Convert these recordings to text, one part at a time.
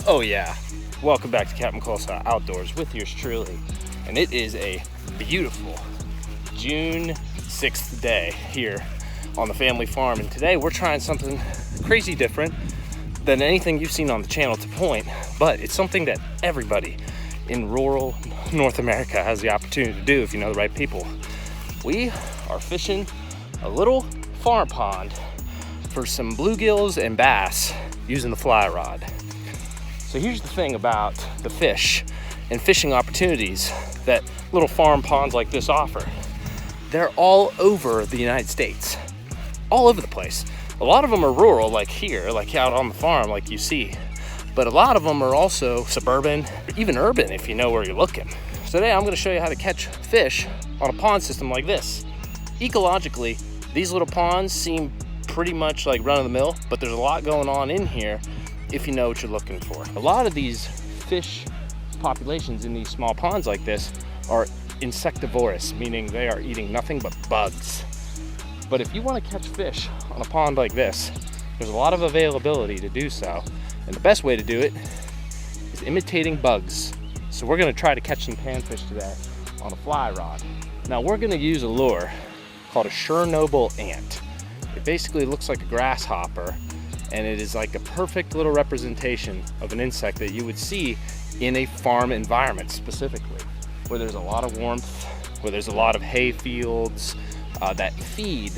Oh yeah, welcome back to Captain Coleslaw Outdoors with yours truly. And it is a beautiful June 6th day here on the family farm. And today we're trying something crazy different than anything you've seen on the channel to point, but it's something that everybody in rural North America has the opportunity to do if you know the right people. We are fishing a little farm pond for some bluegills and bass using the fly rod. So here's the thing about the fish and fishing opportunities that little farm ponds like this offer. They're all over the United States, all over the place. A lot of them are rural, like here, like out on the farm, like you see. But a lot of them are also suburban, even urban if you know where you're looking. So today I'm gonna show you how to catch fish on a pond system like this. Ecologically, these little ponds seem pretty much like run-of-the-mill, but there's a lot going on in here if you know what you're looking for. A lot of these fish populations in these small ponds like this are insectivorous, meaning they are eating nothing but bugs. But if you want to catch fish on a pond like this, there's a lot of availability to do so. And the best way to do it is imitating bugs. So we're going to try to catch some panfish today on a fly rod. Now we're going to use a lure called a Chernobyl ant. It basically looks like a grasshopper, and it is like a perfect little representation of an insect that you would see in a farm environment specifically, where there's a lot of warmth, where there's a lot of hay fields that feed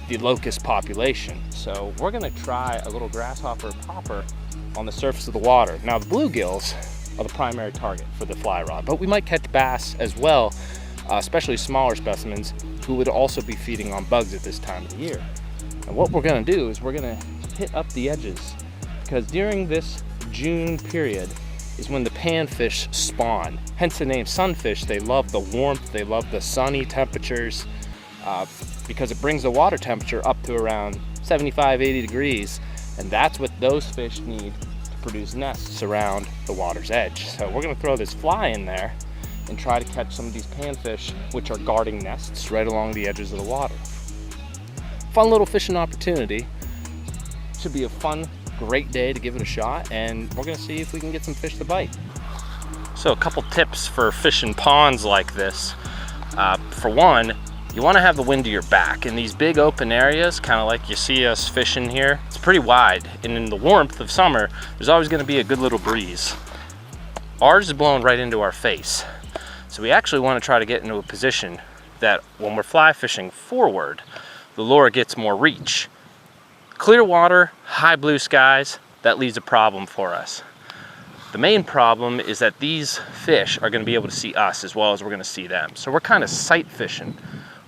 the locust population. So we're gonna try a little grasshopper popper on the surface of the water. Now the bluegills are the primary target for the fly rod, but we might catch bass as well, especially smaller specimens who would also be feeding on bugs at this time of the year. And what we're gonna do is we're gonna hit up the edges, because during this June period is when the panfish spawn. Hence the name sunfish. They love the warmth, they love the sunny temperatures, because it brings the water temperature up to around 75, 80 degrees, and that's what those fish need to produce nests around the water's edge. So we're gonna throw this fly in there and try to catch some of these panfish, which are guarding nests right along the edges of the water. Fun little fishing opportunity. Should be a fun, great day to give it a shot, and we're gonna see if we can get some fish to bite. So a couple tips for fishing ponds like this. For one, you wanna have the wind to your back. In these big open areas, kind of like you see us fishing here, it's pretty wide, and in the warmth of summer, there's always gonna be a good little breeze. Ours is blowing right into our face. So we actually wanna try to get into a position that when we're fly fishing forward, the lure gets more reach. Clear water, high blue skies, that leaves a problem for us. The main problem is that these fish are gonna be able to see us as well as we're gonna see them. So we're kind of sight fishing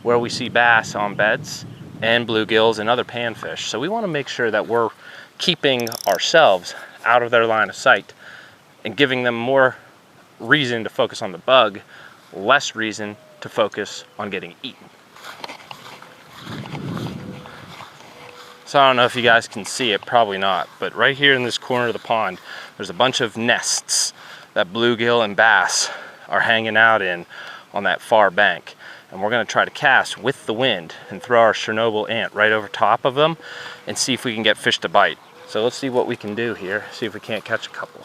where we see bass on beds and bluegills and other panfish. So we wanna make sure that we're keeping ourselves out of their line of sight and giving them more reason to focus on the bug, less reason to focus on getting eaten. So I don't know if you guys can see it, probably not, but right here in this corner of the pond, there's a bunch of nests that bluegill and bass are hanging out in on that far bank. And we're gonna try to cast with the wind and throw our Chernobyl ant right over top of them and see if we can get fish to bite. So let's see what we can do here, see if we can't catch a couple.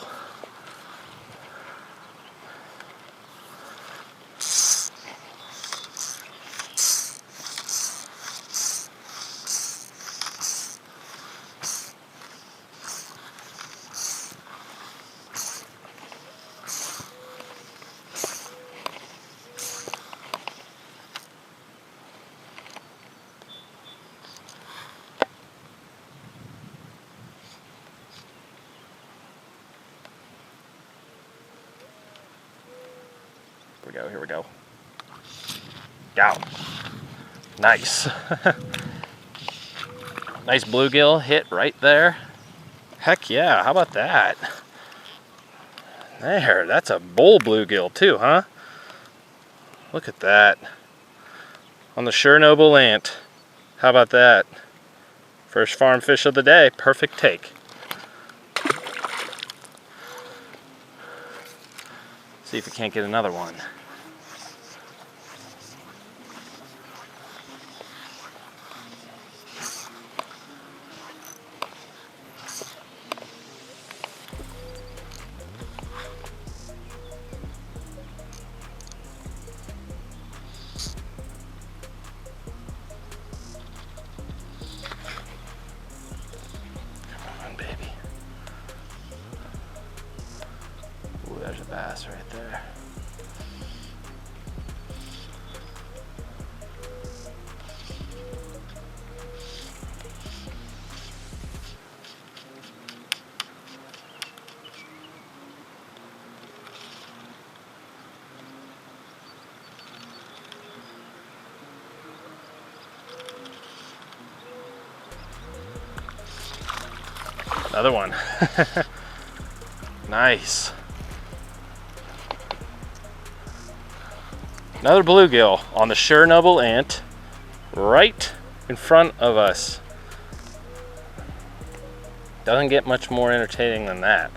Here we go. Go. Nice. Nice bluegill hit right there. Heck yeah, how about that? There, that's a bull bluegill too, huh? Look at that. On the Chernobyl ant. How about that? First farm fish of the day, perfect take. See if we can't get another one. there's a bass right there. Another one. Nice. Another bluegill on the Chernobyl ant right in front of us. Doesn't get much more entertaining than that,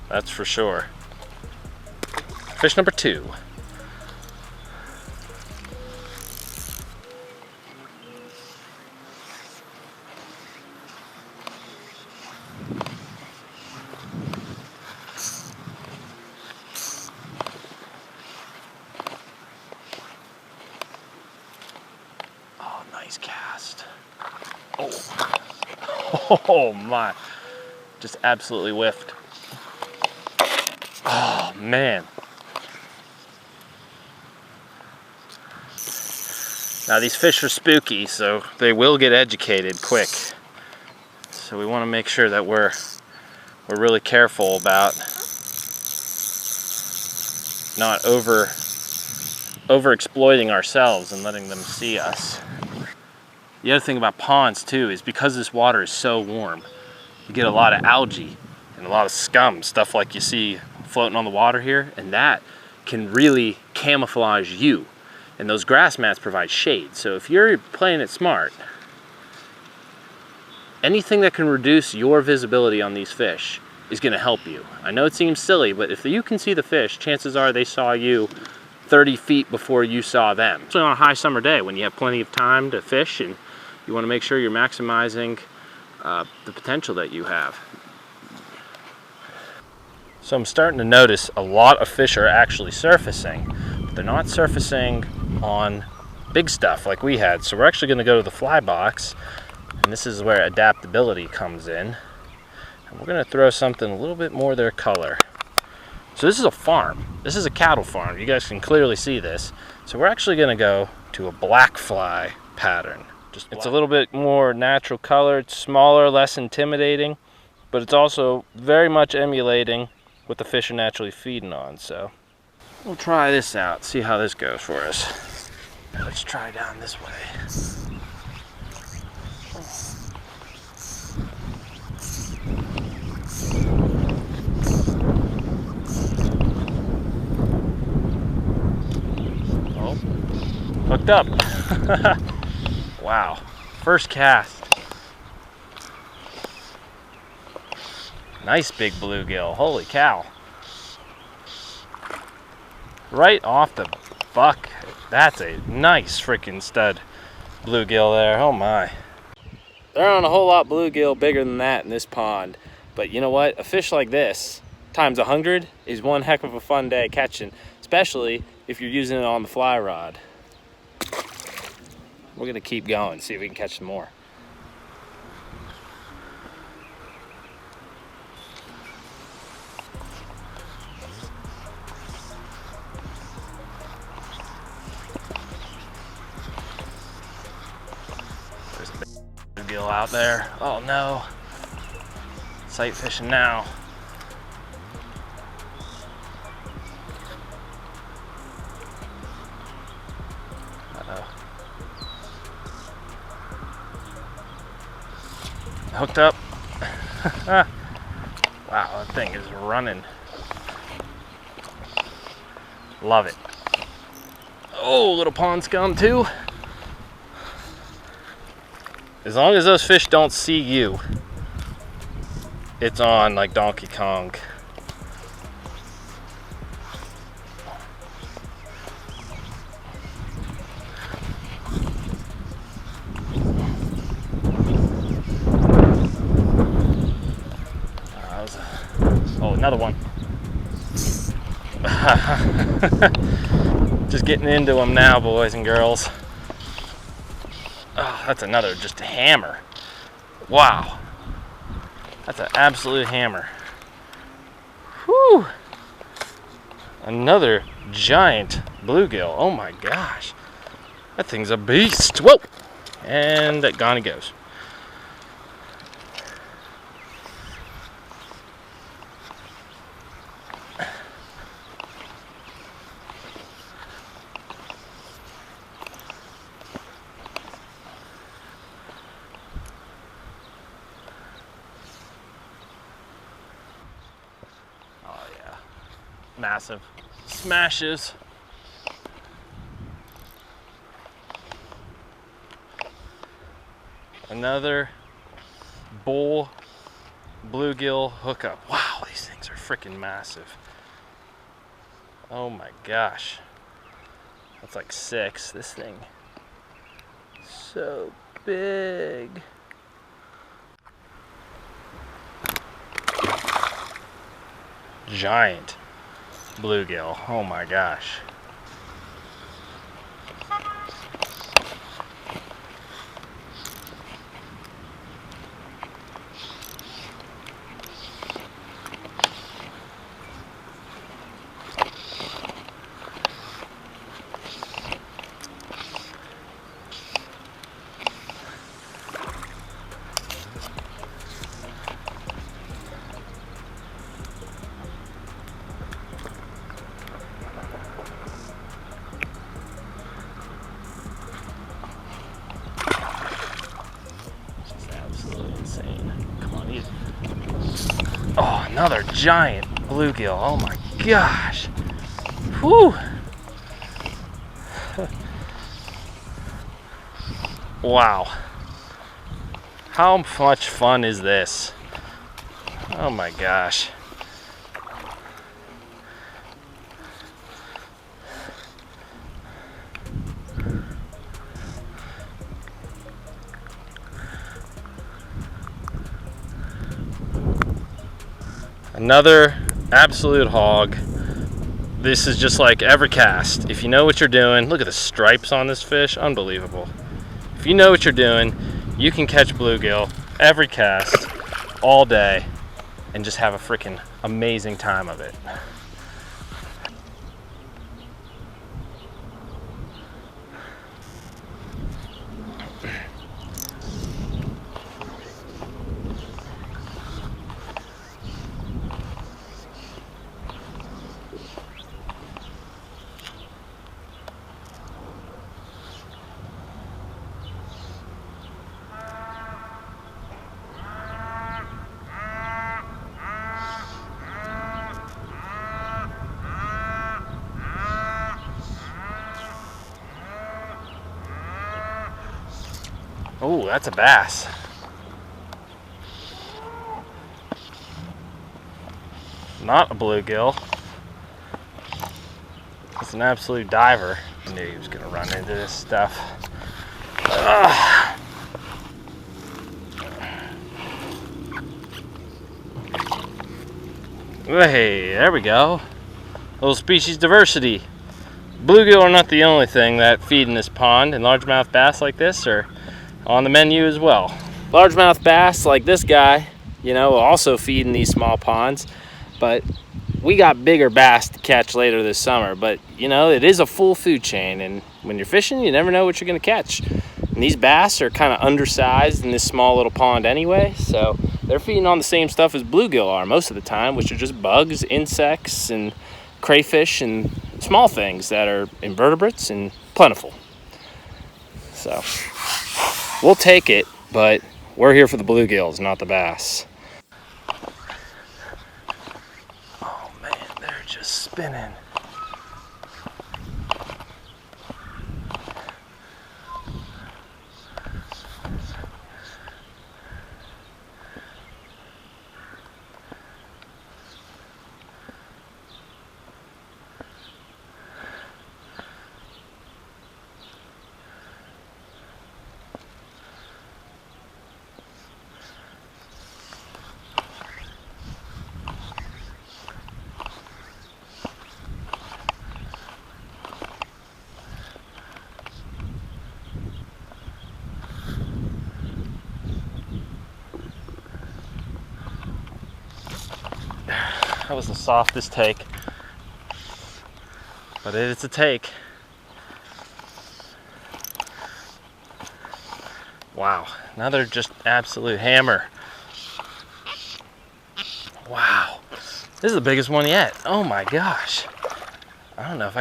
that's for sure. Fish number 2. Nice cast. Oh my, just absolutely whiffed. Oh man. Now these fish are spooky, so they will get educated quick. So we want to make sure that we're really careful about not over exploiting ourselves and letting them see us. The other thing about ponds too is because this water is so warm, you get a lot of algae and a lot of scum, stuff like you see floating on the water here, and that can really camouflage you. And those grass mats provide shade. So if you're playing it smart, anything that can reduce your visibility on these fish is going to help you. I know it seems silly, but if you can see the fish, chances are they saw you 30 feet before you saw them. Especially on a high summer day when you have plenty of time to fish and you want to make sure you're maximizing the potential that you have. So I'm starting to notice a lot of fish are actually surfacing, but they're not surfacing on big stuff like we had. So we're actually going to go to the fly box, and this is where adaptability comes in. And we're going to throw something a little bit more their color. So this is a farm. This is a cattle farm. You guys can clearly see this. So we're actually going to go to a black fly pattern. It's a little bit more natural color. It's smaller, less intimidating, but it's also very much emulating what the fish are naturally feeding on. So we'll try this out, see how this goes for us. Let's try down this way. Oh, hooked up. Wow, first cast. Nice big bluegill, holy cow. Right off the buck. That's a nice freaking stud bluegill there, oh my. There aren't a whole lot bluegill bigger than that in this pond, but you know what? A fish like this times 100 is one heck of a fun day catching, especially if you're using it on the fly rod. We're gonna keep going, see if we can catch some more. There's a big deal out there. Oh no. Sight fishing now. Hooked up. Wow, that thing is running. Love it. Oh, little pond scum too. As long as those fish don't see you, it's on like Donkey Kong. Oh, another one. Just getting into them now, boys and girls. Oh, that's another, just a hammer. Wow. That's an absolute hammer. Whew. Another giant bluegill. Oh my gosh. That thing's a beast. Whoa! And that gone he goes. Oh yeah. Massive. Smashes. Another bull bluegill hookup. Wow, these things are freaking massive. Oh my gosh. That's like 6. This thing, so big. Giant bluegill. Oh my gosh. Oh, another giant bluegill. Oh my gosh. Whew. Wow. How much fun is this? Oh my gosh. Another absolute hog. This is just like every cast. If you know what you're doing, look at the stripes on this fish, unbelievable. If you know what you're doing, you can catch bluegill every cast, all day, and just have a freaking amazing time of it. Oh, that's a bass. Not a bluegill. It's an absolute diver. I knew he was gonna run into this stuff. Hey, there we go. A little species diversity. Bluegill are not the only thing that feed in this pond, and largemouth bass like this are on the menu as well. Largemouth bass like this guy, you know, will also feed in these small ponds, but we got bigger bass to catch later this summer. But you know, it is a full food chain, and when you're fishing, you never know what you're gonna catch. And these bass are kind of undersized in this small little pond anyway, so they're feeding on the same stuff as bluegill are most of the time, which are just bugs, insects, and crayfish, and small things that are invertebrates and plentiful. So we'll take it, but we're here for the bluegills, not the bass. Oh man, they're just spinning. That was the softest take. but it's a take. Wow, another just absolute hammer. Wow, this is the biggest one yet. Oh my gosh. I don't know if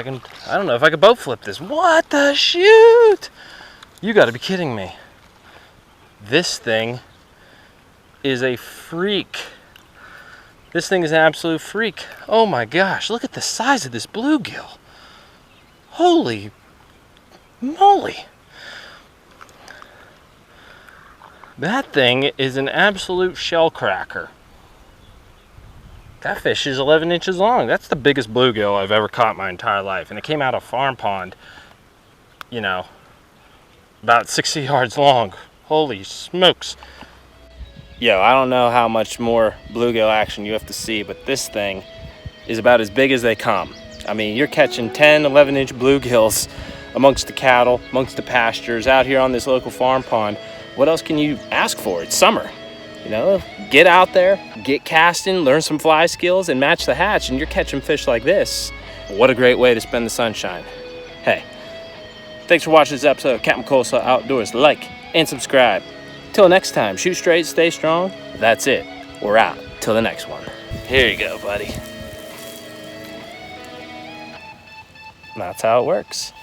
I can boat flip this. What the shoot? You gotta be kidding me. This thing is a freak. This thing is an absolute freak. Oh my gosh, look at the size of this bluegill. Holy moly. That thing is an absolute shell cracker. That fish is 11 inches long. That's the biggest bluegill I've ever caught my entire life. And it came out of farm pond, you know, about 60 yards long. Holy smokes. Yo, I don't know how much more bluegill action you have to see, but this thing is about as big as they come. I mean, you're catching 10, 11-inch bluegills amongst the cattle, amongst the pastures, out here on this local farm pond. What else can you ask for? It's summer. You know, get out there, get casting, learn some fly skills, and match the hatch, and you're catching fish like this. What a great way to spend the sunshine. Hey, thanks for watching this episode of Captain Coleslaw Outdoors. Like and subscribe. Till next time, shoot straight, stay strong. That's it. We're out. Till the next one. Here you go, buddy. That's how it works.